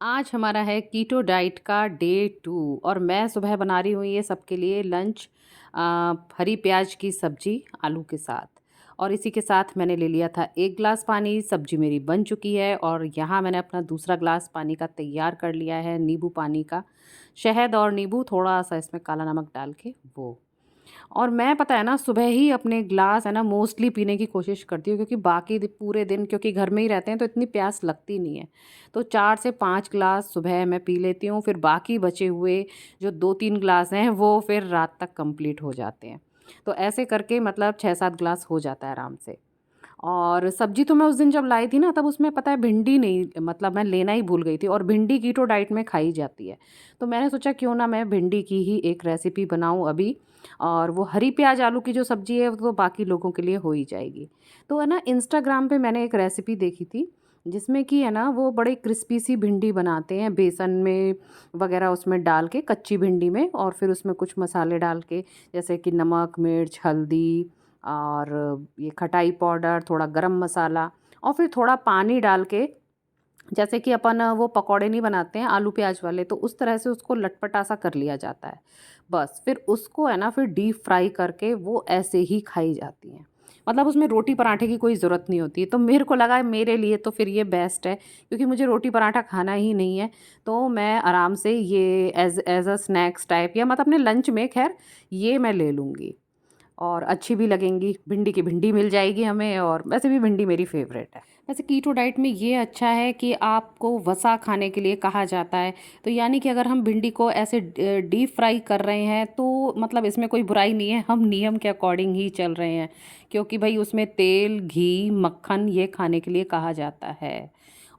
आज हमारा है कीटो डाइट का डे 2 और मैं सुबह बना रही हूँ ये सबके लिए लंच। हरी प्याज की सब्जी आलू के साथ। और इसी के साथ मैंने ले लिया था 1 ग्लास पानी। सब्जी मेरी बन चुकी है और यहाँ मैंने अपना दूसरा ग्लास पानी का तैयार कर लिया है, नींबू पानी का। शहद और नींबू थोड़ा सा इसमें काला नमक डाल के वो। और मैं पता है ना सुबह ही अपने ग्लास है ना मोस्टली पीने की कोशिश करती हूँ, क्योंकि बाकी पूरे दिन क्योंकि घर में ही रहते हैं तो इतनी प्यास लगती नहीं है। तो 4 से 5 ग्लास सुबह मैं पी लेती हूँ, फिर बाकी बचे हुए जो 2-3 ग्लास हैं वो फिर रात तक कंप्लीट हो जाते हैं। तो ऐसे करके मतलब 6-7 ग्लास हो जाता है आराम से। और सब्जी तो मैं उस दिन जब लाई थी ना तब उसमें पता है भिंडी नहीं, मतलब मैं लेना ही भूल गई थी, और भिंडी कीटो डाइट में खाई जाती है। तो मैंने सोचा क्यों ना मैं भिंडी की ही एक रेसिपी बनाऊं अभी। और वो हरी प्याज आलू की जो सब्जी है वो तो बाकी लोगों के लिए हो ही जाएगी। तो है ना इंस्टाग्राम पे मैंने एक रेसिपी देखी थी जिसमें कि है ना वो बड़े क्रिस्पी सी भिंडी बनाते हैं बेसन में वगैरह उसमें डाल के, कच्ची भिंडी में, और फिर उसमें कुछ मसाले डाल के जैसे कि नमक मिर्च हल्दी और ये खटाई पाउडर, थोड़ा गरम मसाला, और फिर थोड़ा पानी डाल के, जैसे कि अपन वो पकौड़े नहीं बनाते हैं आलू प्याज वाले, तो उस तरह से उसको लटपटा सा कर लिया जाता है। बस फिर उसको है ना फिर डीप फ्राई करके वो ऐसे ही खाई जाती हैं। मतलब उसमें रोटी पराठे की कोई ज़रूरत नहीं होती है। तो मेरे को लगा मेरे लिए तो फिर ये बेस्ट है, क्योंकि मुझे रोटी पराठा खाना ही नहीं है। तो मैं आराम से ये as as a snacks type या मतलब अपने लंच में खैर ये मैं ले लूँगी। और अच्छी भी लगेंगी, भिंडी की भिंडी मिल जाएगी हमें, और वैसे भी भिंडी मेरी फेवरेट है। वैसे कीटो डाइट में ये अच्छा है कि आपको वसा खाने के लिए कहा जाता है। तो यानी कि अगर हम भिंडी को ऐसे डीप फ्राई कर रहे हैं तो मतलब इसमें कोई बुराई नहीं है, हम नियम के अकॉर्डिंग ही चल रहे हैं। क्योंकि भाई उसमें तेल घी मक्खन ये खाने के लिए कहा जाता है।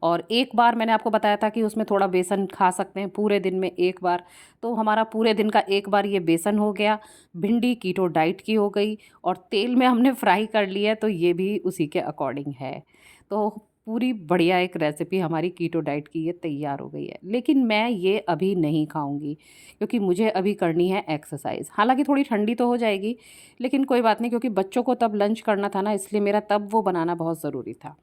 और एक बार मैंने आपको बताया था कि उसमें थोड़ा बेसन खा सकते हैं पूरे दिन में एक बार। तो हमारा पूरे दिन का एक बार ये बेसन हो गया, भिंडी कीटो डाइट की हो गई, और तेल में हमने फ्राई कर लिया तो ये भी उसी के अकॉर्डिंग है। तो पूरी बढ़िया एक रेसिपी हमारी कीटो डाइट की ये तैयार हो गई है। लेकिन मैं ये अभी नहीं खाऊंगी, क्योंकि मुझे अभी करनी है एक्सरसाइज। हालांकि थोड़ी ठंडी तो हो जाएगी, लेकिन कोई बात नहीं, क्योंकि बच्चों को तब लंच करना था ना, इसलिए मेरा तब वो बनाना बहुत ज़रूरी था।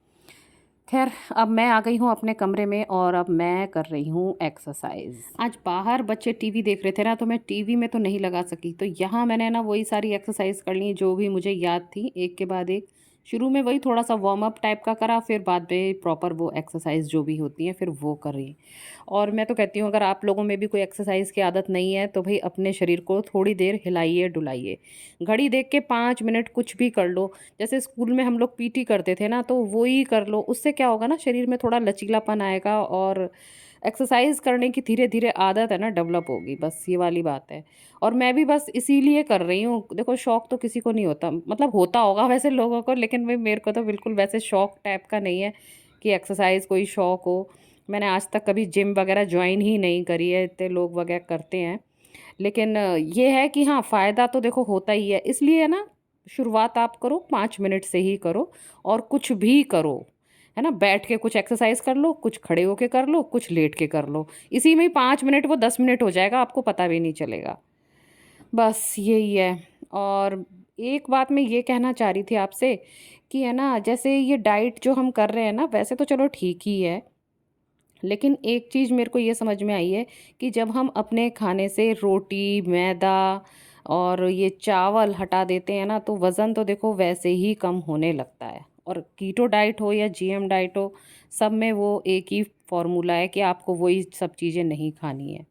खैर, अब मैं आ गई हूँ अपने कमरे में और अब मैं कर रही हूँ एक्सरसाइज। आज बाहर बच्चे टीवी देख रहे थे ना, तो मैं टीवी में तो नहीं लगा सकी, तो यहाँ मैंने ना वही सारी एक्सरसाइज कर ली जो भी मुझे याद थी, एक के बाद एक। शुरू में वही थोड़ा सा वार्म अप टाइप का करा, फिर बाद में प्रॉपर वो एक्सरसाइज जो भी होती है फिर वो कर रही। और मैं तो कहती हूँ अगर आप लोगों में भी कोई एक्सरसाइज की आदत नहीं है तो भाई अपने शरीर को थोड़ी देर हिलाइए डुलाइए। घड़ी देख के 5 मिनट कुछ भी कर लो। जैसे स्कूल में हम लोग पीटी करते थे ना, तो वो ही कर लो, उससे क्या होगा ना शरीर में थोड़ा लचीलापन आएगा, और एक्सरसाइज करने की धीरे धीरे आदत है ना डेवलप होगी, बस ये वाली बात है। और मैं भी बस इसीलिए कर रही हूँ। देखो शौक तो किसी को नहीं होता, मतलब होता होगा वैसे लोगों को, लेकिन भाई मेरे को तो बिल्कुल वैसे शौक टाइप का नहीं है कि एक्सरसाइज कोई शौक हो। मैंने आज तक कभी जिम वगैरह ज्वाइन ही नहीं करी है, इतने लोग वगैरह करते हैं। लेकिन ये है कि हाँ फ़ायदा तो देखो होता ही है, इसलिए है ना शुरुआत आप करो 5 मिनट से ही करो, और कुछ भी करो, है ना, बैठ के कुछ एक्सरसाइज कर लो, कुछ खड़े होके कर लो, कुछ लेट के कर लो। इसी में ही 5 मिनट वो 10 मिनट हो जाएगा, आपको पता भी नहीं चलेगा। बस यही है। और एक बात मैं ये कहना चाह रही थी आपसे कि है ना जैसे ये डाइट जो हम कर रहे हैं ना, वैसे तो चलो ठीक ही है, लेकिन एक चीज़ मेरे को ये समझ में आई है कि जब हम अपने खाने से रोटी मैदा और ये चावल हटा देते हैं ना, तो वज़न तो देखो वैसे ही कम होने लगता है। और कीटो डाइट हो या जीएम डाइट हो, सब में वो एक ही फॉर्मूला है कि आपको वही सब चीज़ें नहीं खानी है।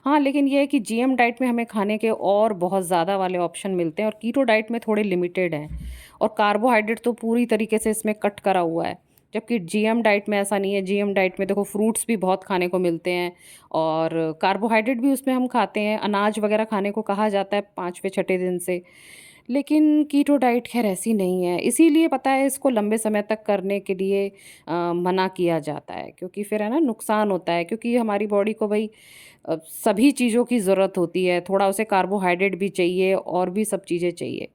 हाँ, लेकिन ये है कि जीएम डाइट में हमें खाने के और बहुत ज़्यादा वाले ऑप्शन मिलते हैं, और कीटो डाइट में थोड़े लिमिटेड हैं। और कार्बोहाइड्रेट तो पूरी तरीके से इसमें कट करा हुआ है, जबकि जीएम डाइट में ऐसा नहीं है। जीएम डाइट में देखो फ्रूट्स भी बहुत खाने को मिलते हैं, और कार्बोहाइड्रेट भी उसमें हम खाते हैं, अनाज वगैरह खाने को कहा जाता है 5वें 6ठे दिन से। लेकिन कीटो डाइट खैर ऐसी नहीं है, इसीलिए पता है इसको लंबे समय तक करने के लिए मना किया जाता है, क्योंकि फिर है ना नुकसान होता है, क्योंकि हमारी बॉडी को भाई सभी चीज़ों की ज़रूरत होती है, थोड़ा उसे कार्बोहाइड्रेट भी चाहिए और भी सब चीज़ें चाहिए।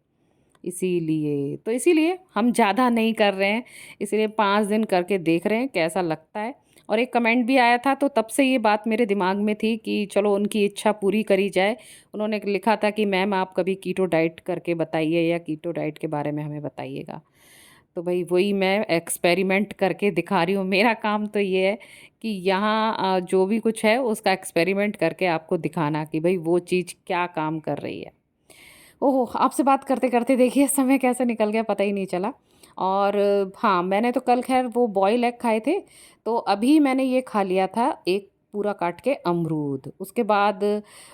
इसीलिए हम ज़्यादा नहीं कर रहे हैं, इसीलिए 5 दिन करके देख रहे हैं कैसा लगता है। और एक कमेंट भी आया था, तो तब से ये बात मेरे दिमाग में थी कि चलो उनकी इच्छा पूरी करी जाए। उन्होंने लिखा था कि मैम आप कभी कीटो डाइट करके बताइए या कीटो डाइट के बारे में हमें बताइएगा। तो भाई वही मैं एक्सपेरिमेंट करके दिखा रही हूँ। मेरा काम तो ये है कि यहाँ जो भी कुछ है उसका एक्सपेरिमेंट करके आपको दिखाना कि भाई वो चीज़ क्या काम कर रही है। ओहो! आपसे बात करते-करते देखिए समय कैसे निकल गया पता ही नहीं चला। और हाँ, मैंने तो कल ख़ैर वो बॉयल एग खाए थे, तो अभी मैंने ये खा लिया था एक पूरा काट के अमरूद। उसके बाद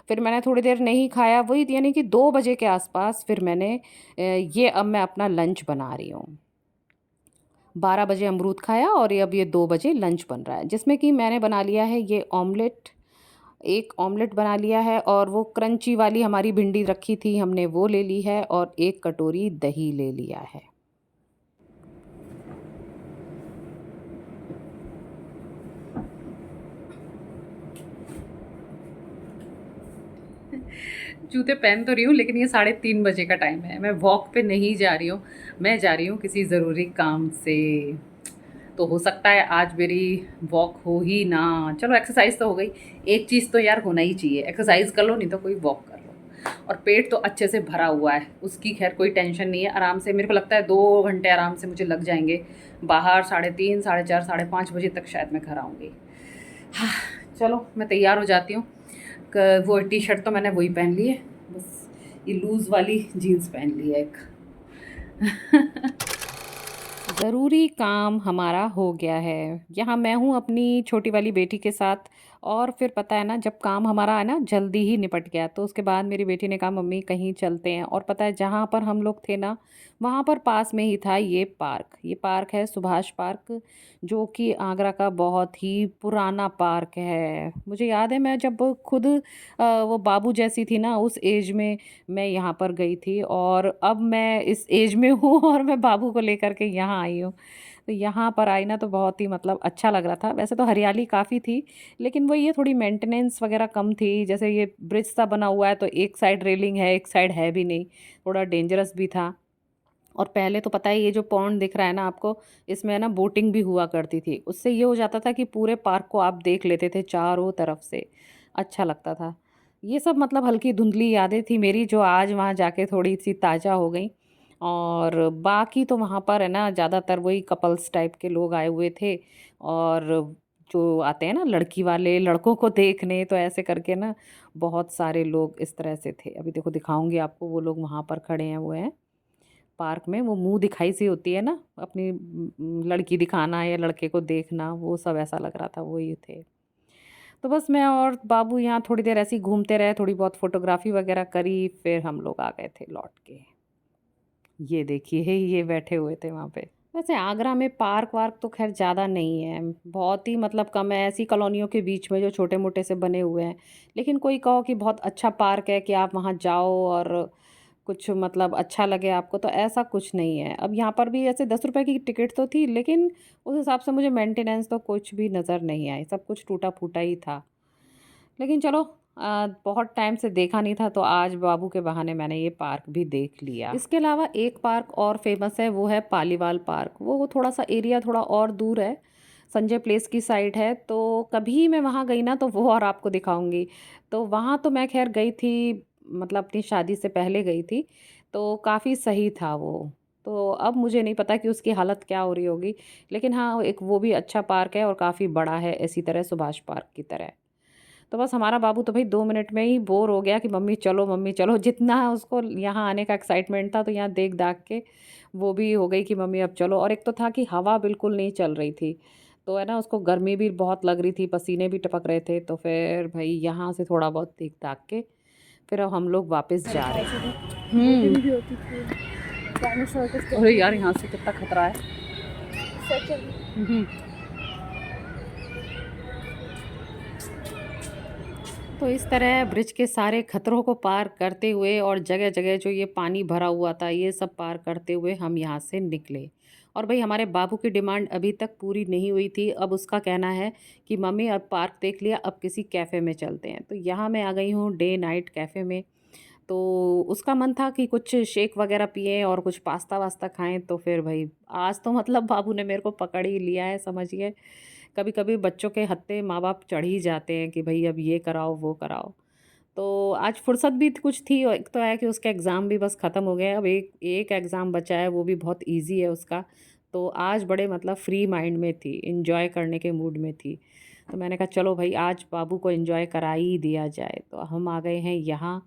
फिर मैंने थोड़ी देर नहीं खाया, वही यानी कि 2 बजे के आस-पास फिर मैंने ये अब मैं अपना लंच बना रही हूँ। 12 बजे अमरूद खाया और ये अब ये 2 बजे लंच बन रहा है, जिसमें कि मैंने बना लिया है ये ऑमलेट, एक ऑमलेट बना लिया है और वो क्रंची वाली हमारी भिंडी रखी थी हमने वो ले ली है और एक कटोरी दही ले लिया है। जूते पहन तो रही हूँ लेकिन ये 3:30 बजे का टाइम है, मैं वॉक पे नहीं जा रही हूँ, मैं जा रही हूँ किसी ज़रूरी काम से। तो हो सकता है आज मेरी वॉक हो ही ना, चलो एक्सरसाइज तो हो गई। एक चीज़ तो यार होना ही चाहिए, एक्सरसाइज कर लो नहीं तो कोई वॉक कर लो। और पेट तो अच्छे से भरा हुआ है, उसकी खैर कोई टेंशन नहीं है। आराम से मेरे को लगता है 2 घंटे आराम से मुझे लग जाएंगे। बाहर 3:30, 4:30, 5:30 बजे तक शायद मैं घर आऊँगी। हाँ, चलो मैं तैयार हो जाती हूँ। वो टी शर्ट तो मैंने वही पहन ली है, बस ये लूज़ वाली जीन्स पहन ली है एक। ज़रूरी काम हमारा हो गया है। यहाँ मैं हूँ अपनी छोटी वाली बेटी के साथ। और फिर पता है ना, जब काम हमारा है ना जल्दी ही निपट गया तो उसके बाद मेरी बेटी ने कहा मम्मी कहीं चलते हैं। और पता है जहाँ पर हम लोग थे ना, वहाँ पर पास में ही था ये पार्क है सुभाष पार्क, जो कि आगरा का बहुत ही पुराना पार्क है। मुझे याद है मैं जब खुद वो बाबू जैसी थी ना उस एज में मैं यहाँ पर गई थी, और अब मैं इस एज में हूँ और मैं बाबू को लेकर के यहाँ आई हूँ। तो यहाँ पर आई ना तो बहुत ही मतलब अच्छा लग रहा था। वैसे तो हरियाली काफ़ी थी, लेकिन वो ये थोड़ी मेंटेनेंस वगैरह कम थी। जैसे ये ब्रिज सा बना हुआ है तो एक साइड रेलिंग है, एक साइड है भी नहीं, थोड़ा डेंजरस भी था। और पहले तो पता है ये जो पॉन्ड दिख रहा है ना आपको, इसमें ना बोटिंग भी हुआ करती थी। उससे ये हो जाता था कि पूरे पार्क को आप देख लेते थे चारों तरफ से, अच्छा लगता था। ये सब मतलब हल्की धुंधली यादें थी मेरी, जो आज वहाँ जाके थोड़ी सी ताज़ा हो गई। और बाकी तो वहाँ पर है ना ज़्यादातर वही कपल्स टाइप के लोग आए हुए थे, और जो आते हैं ना लड़की वाले लड़कों को देखने, तो ऐसे करके ना बहुत सारे लोग इस तरह से थे। अभी देखो दिखाऊंगी आपको, वो लोग वहाँ पर खड़े हैं, वो हैं पार्क में। वो मुंह दिखाई सी होती है ना अपनी, लड़की दिखाना या लड़के को देखना, वो सब ऐसा लग रहा था, वो ये थे। तो बस मैं और बाबू यहाँ थोड़ी देर ऐसे ही घूमते रहे, थोड़ी बहुत फोटोग्राफी वगैरह करी, फिर हम लोग आ गए थे लौट के। ये देखिए ये बैठे हुए थे वहाँ पे। वैसे आगरा में पार्क वार्क तो खैर ज़्यादा नहीं है, बहुत ही मतलब कम है, ऐसी कॉलोनियों के बीच में जो छोटे मोटे से बने हुए हैं। लेकिन कोई कहो कि बहुत अच्छा पार्क है कि आप वहाँ जाओ और कुछ मतलब अच्छा लगे आपको, तो ऐसा कुछ नहीं है। अब यहाँ पर भी ऐसे 10 रुपए की टिकट तो थी, लेकिन उस हिसाब से मुझे मेंटेनेंस तो कुछ भी नज़र नहीं आई, सब कुछ टूटा फूटा ही था। लेकिन चलो बहुत टाइम से देखा नहीं था तो आज बाबू के बहाने मैंने ये पार्क भी देख लिया। इसके अलावा एक पार्क और फेमस है, वो है पालीवाल पार्क। वो थोड़ा सा एरिया थोड़ा और दूर है, संजय प्लेस की साइड है। तो कभी मैं वहाँ गई ना तो वो और आपको दिखाऊंगी। तो वहाँ तो मैं खैर गई थी, मतलब अपनी शादी से पहले गई थी, तो काफ़ी सही था वो। तो अब मुझे नहीं पता कि उसकी हालत क्या हो रही होगी। लेकिन हाँ, एक वो भी अच्छा पार्क है और काफ़ी बड़ा है, इसी तरह सुभाष पार्क की तरह। तो बस हमारा बाबू तो भाई 2 मिनट में ही बोर हो गया कि मम्मी चलो। जितना उसको यहाँ आने का एक्साइटमेंट था, तो यहाँ देख दाख के वो भी हो गई कि मम्मी अब चलो। और एक तो था कि हवा बिल्कुल नहीं चल रही थी, तो है ना उसको गर्मी भी बहुत लग रही थी, पसीने भी टपक रहे थे। तो फिर भाई यहाँ से थोड़ा बहुत देख दाख के फिर अब हम लोग वापस जा रहे हैं। बोटिंग भी होती थी, डायनासोर को अरे देखने यार के यहाँ से कितना खतरा है। सच में। हम्म। तो इस तरह ब्रिज के सारे खतरों को पार करते हुए और जगह जगह जो ये पानी भरा हुआ था ये सब पार करते हुए हम यहाँ से निकले। और भाई हमारे बाबू की डिमांड अभी तक पूरी नहीं हुई थी। अब उसका कहना है कि मम्मी अब पार्क देख लिया, अब किसी कैफ़े में चलते हैं। तो यहाँ मैं आ गई हूँ डे नाइट कैफ़े में। तो उसका मन था कि कुछ शेक वगैरह पिएँ और कुछ पास्ता वास्ता खाएँ। तो फिर भाई आज तो मतलब बाबू ने मेरे को पकड़ ही लिया है, समझिए। कभी कभी बच्चों के हत्थे माँ बाप चढ़ ही जाते हैं कि भाई अब ये कराओ वो कराओ। तो आज फुर्सत भी कुछ थी, और एक तो है कि उसका एग्ज़ाम भी बस ख़त्म हो गया है। अब एक एक एग्ज़ाम बचा है, वो भी बहुत इजी है उसका। तो आज बड़े मतलब फ्री माइंड में थी, इंजॉय करने के मूड में थी। तो मैंने कहा चलो भाई आज बाबू को एंजॉय करा ही दिया जाए। तो हम आ गए हैं यहाँ।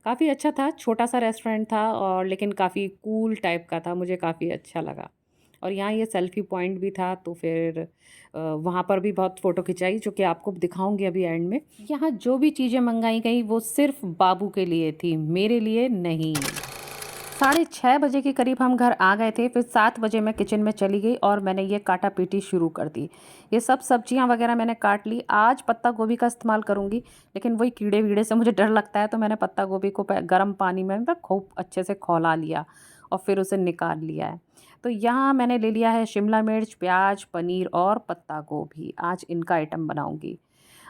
काफ़ी अच्छा था, छोटा सा रेस्टोरेंट था और लेकिन काफ़ी कूल टाइप का था, मुझे काफ़ी अच्छा लगा। और यहाँ ये सेल्फ़ी पॉइंट भी था, तो फिर वहाँ पर भी बहुत फ़ोटो खिंचाई, जो कि आपको दिखाऊंगी अभी एंड में। यहाँ जो भी चीज़ें मंगाई गई वो सिर्फ बाबू के लिए थी, मेरे लिए नहीं। 6:30 बजे के करीब हम घर आ गए थे। फिर 7 बजे मैं किचन में चली गई और मैंने ये काटा पीटी शुरू कर दी। ये सब सब्जियां वगैरह मैंने काट ली। आज पत्ता गोभी का इस्तेमाल करूँगी, लेकिन वही कीड़े वीड़े से मुझे डर लगता है, तो मैंने पत्ता गोभी को गर्म पानी में ना खूब अच्छे से खौला लिया और फिर उसे निकाल लिया है। तो यहाँ मैंने ले लिया है शिमला मिर्च, प्याज, पनीर और पत्ता गोभी। आज इनका आइटम बनाऊँगी।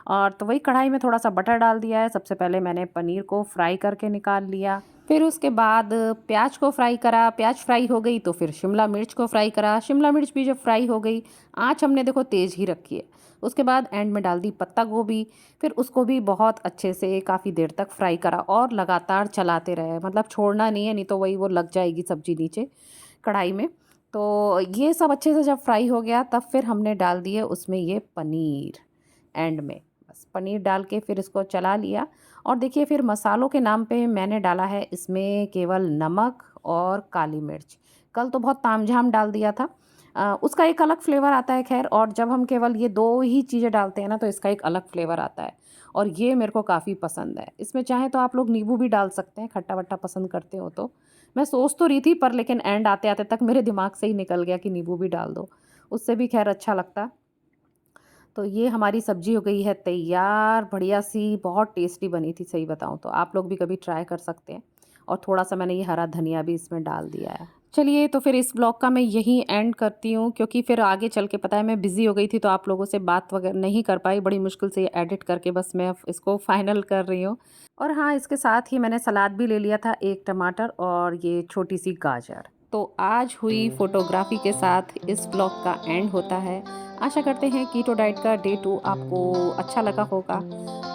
और तो वही कढ़ाई में थोड़ा सा बटर डाल दिया है। सबसे पहले मैंने पनीर को फ्राई करके निकाल लिया। फिर उसके बाद प्याज को फ्राई करा। प्याज फ्राई हो गई तो फिर शिमला मिर्च को फ्राई करा। शिमला मिर्च भी जब फ्राई हो गई, आँच हमने देखो तेज़ ही रखी है। उसके बाद एंड में डाल दी पत्ता गोभी। फिर उसको भी बहुत अच्छे से काफ़ी देर तक फ्राई करा और लगातार चलाते रहे, मतलब छोड़ना नहीं है, नहीं तो वही वो लग जाएगी सब्जी नीचे कढ़ाई में। तो ये सब अच्छे से जब फ्राई हो गया तब फिर हमने डाल दिए उसमें ये पनीर एंड में। बस पनीर डाल के फिर इसको चला लिया। और देखिए फिर मसालों के नाम पे मैंने डाला है इसमें केवल नमक और काली मिर्च। कल तो बहुत तामझाम डाल दिया था। उसका एक अलग फ्लेवर आता है खैर, और जब हम केवल ये 2 ही चीज़ें डालते हैं ना तो इसका एक अलग फ्लेवर आता है और ये मेरे को काफ़ी पसंद है। इसमें चाहे तो आप लोग नींबू भी डाल सकते हैं, खट्टा-वट्टा पसंद करते हो तो। मैं सोच तो रही थी पर लेकिन एंड आते-आते तक मेरे दिमाग से ही निकल गया कि नींबू भी डाल दो, उससे भी खैर अच्छा लगता। तो ये हमारी सब्ज़ी हो गई है तैयार, बढ़िया-सी, बहुत टेस्टी बनी थी सही बताऊँ तो। आप लोग भी कभी ट्राई कर सकते हैं। और थोड़ा-सा मैंने ये हरा धनिया भी इसमें डाल दिया है। चलिए तो फिर इस ब्लॉग का मैं यहीं एंड करती हूँ, क्योंकि फिर आगे चल के पता है मैं बिज़ी हो गई थी तो आप लोगों से बात वगैरह नहीं कर पाई। बड़ी मुश्किल से ये एडिट करके बस मैं इसको फाइनल कर रही हूँ। और हाँ, इसके साथ ही मैंने सलाद भी ले लिया था, 1 टमाटर और ये छोटी-सी गाजर। तो आज हुई फ़ोटोग्राफ़ी के साथ इस ब्लॉग का एंड होता है। आशा करते हैं कीटो डाइट का डे 2 आपको अच्छा लगा होगा।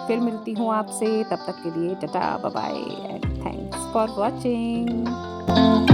फिर मिलती हूँ आपसे, तब तक के लिए tata bye bye and thanks for watching.